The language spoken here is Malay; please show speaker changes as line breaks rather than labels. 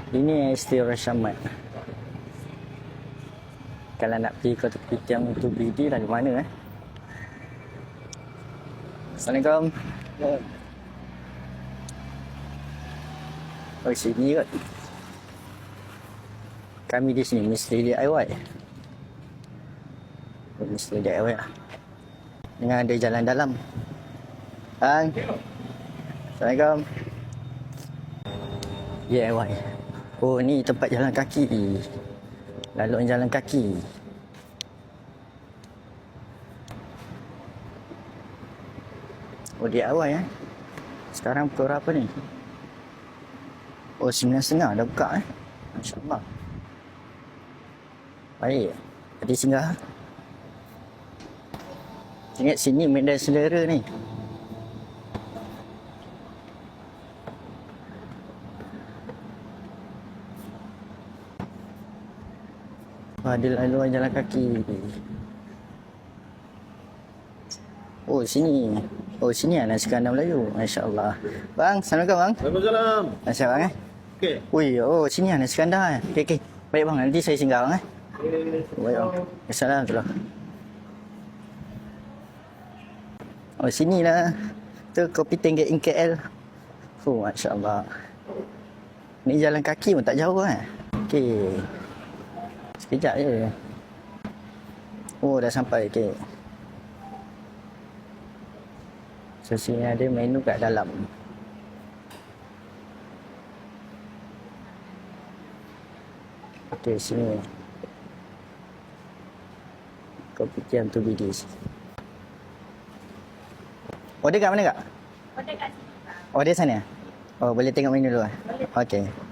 Ini istilah Syamat. Kalau nak pergi ke tepi tiang tu BD lah di mana Assalamualaikum. Oh, sini kot. Kami di sini misteri DIY. Misteri DIY lah. Dengan ada jalan dalam. Bang. Assalamualaikum. DIY. Oh, ni tempat jalan kaki. Laluan jalan kaki. Oh, DIY Sekarang pukul berapa ni? Oh, 9.30 dah buka Masya-Allah. Baik. Tadi singgah. Ingat sini medan selera ni. Ada laluan jalan kaki. Oh, sini. Oh, sini nasi kandar Melayu. Masya-Allah. Bang, Assalamualaikum bang.
Waalaikumsalam.
Masya bang
Okey.
Ui, oh sini nasi kandar Okey, okey. Baik bang, nanti saya singgah bang Baik bang. Assalamualaikum. Oh, sini lah. Tu kopi Tenggek KL. Oh, Masya-Allah. Ni jalan kaki pun tak jauh Okey. Sekejap je. Oh, dah sampai. Okey. So, sini ada menu kat dalam. Okey, sini. Kopitiam tu bidis. Order kat mana kak?
Order kat sini.
Order sana? Oh, boleh tengok menu dulu Okey.